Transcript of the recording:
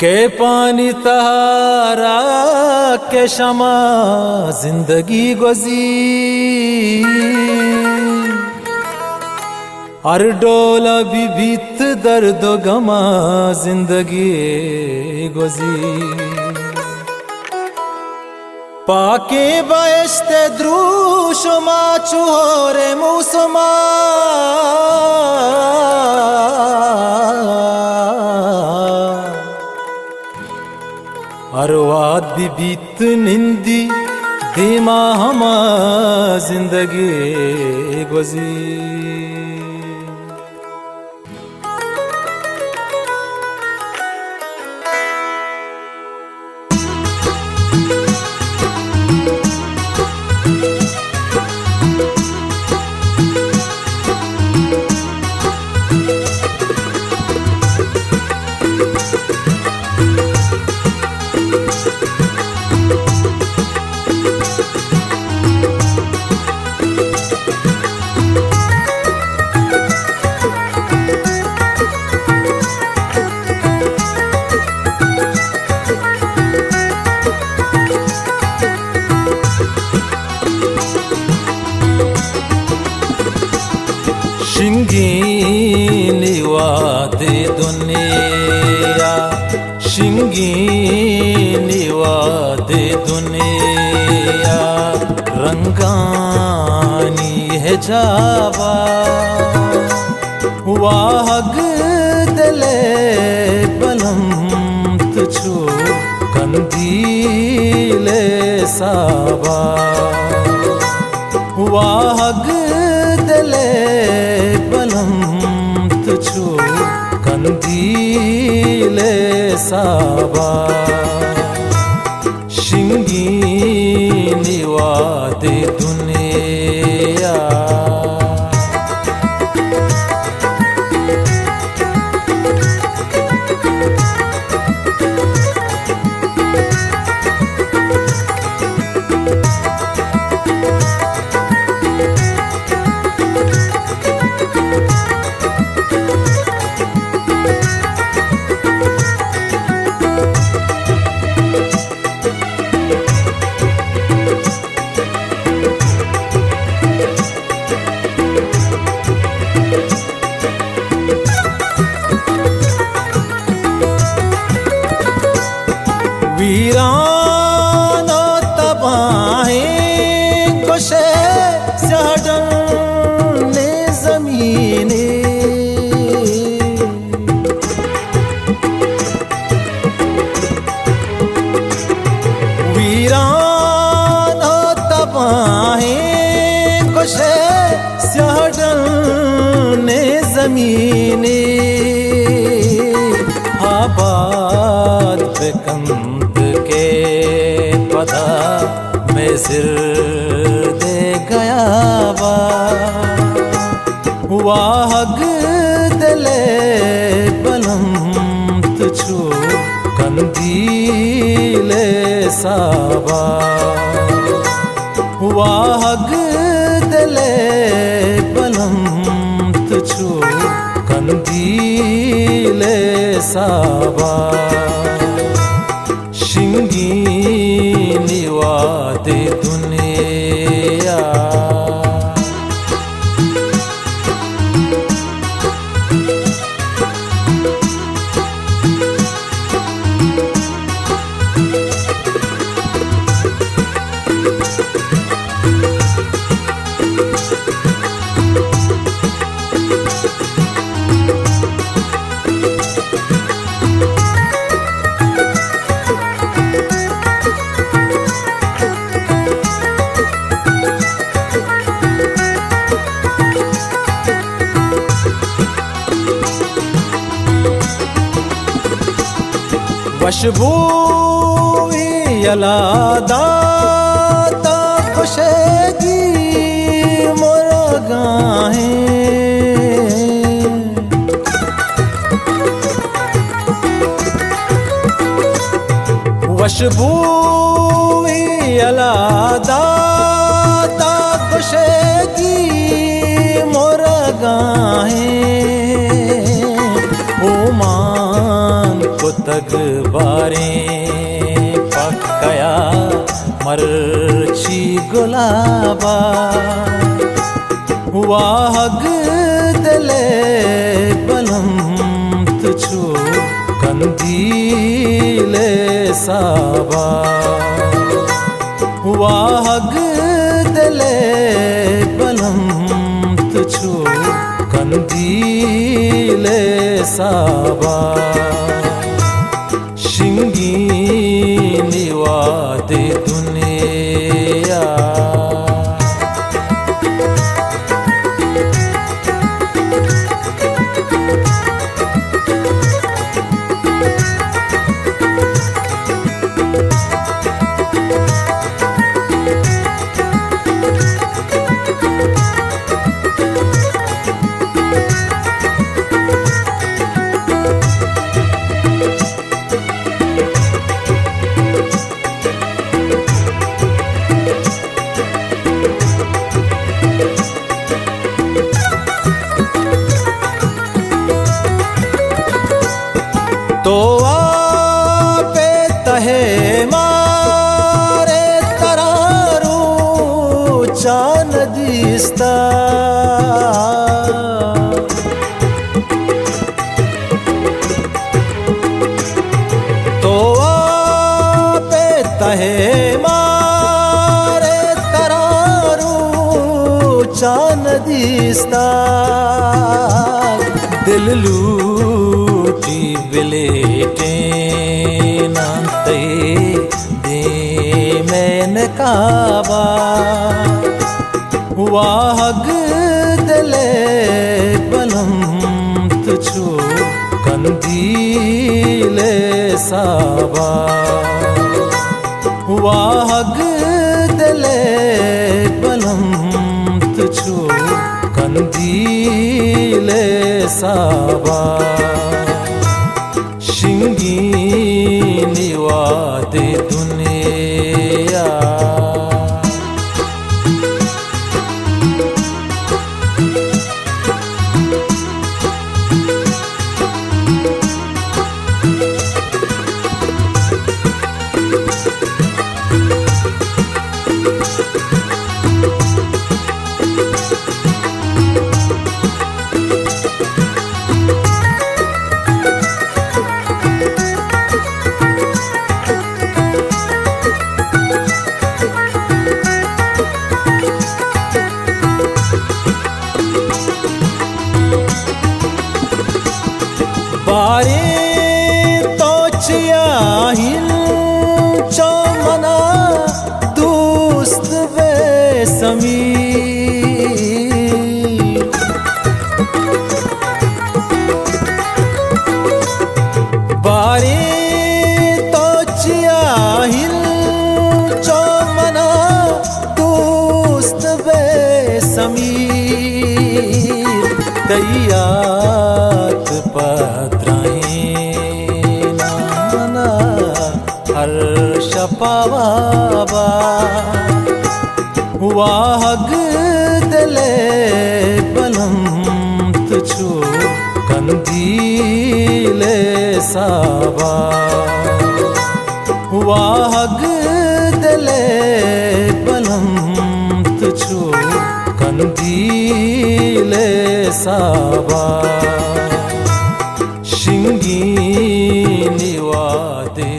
के पानी तहारा के शमा जिंदगी गुजी और डोला भी भीत दर्द गमा जिंदगी गुजी पाके बयस्ते द्रुशमा चुहोरे मौसमा अरवाद भी बीत निंदी धीमा हमा जिंदगी गुजी शिंगीनी वादे दुनिया शिंगीनी वादे दुनिया रंगानी है जावा वाहग दले बलम तुझो कंदीले साबा वाहग दले बलम तुझो कंदीले साबा शिंगीनी वादे दुनिया वीरानो तबाहें कुशे सडने ज़मीने वीरानो तबाहें कुशे सडने ज़मीने आबाद बेकंद के पता में सिर दे गया बा वाहग दले बलम तुझो कंदीले साबा वाहग दले बलम तुझो कंदीले साबा शिंगीनी वादे दुनिया वशबूई यलादाता खुशेगी मुरगाहें वशबूई यलादाता खुशेगी मुरगाहें ओमान को तगबारे पक्कया मरची गुलाबा वाहग दले बलम तुझो कंदीले साबा वाहग दले बलम तुझो कंदीले साबा शिंगी निवादे दुनिया तो आपे तहे मारे तरारू चांद दिसता तो आपे तहे मारे तरारू चांद दिसता दिल लूटी बिलेटे नाते दे मैंने काबा वाहग दले बलम तुझो कंदीले साबा वाहग दले बलम तुझो कंदीले साबा शिंगी निवादे दुनिया बारे तो चियाहिन चमना दोस्त वे समीर बारे तो चियाहिन चमना दोस्त वे समीर दैयात हर शपावाबा वाहग दले बलम तुझो कंदीले साबा वाहग दले बलम तुझो कंदीले साबा शिंगी निवादे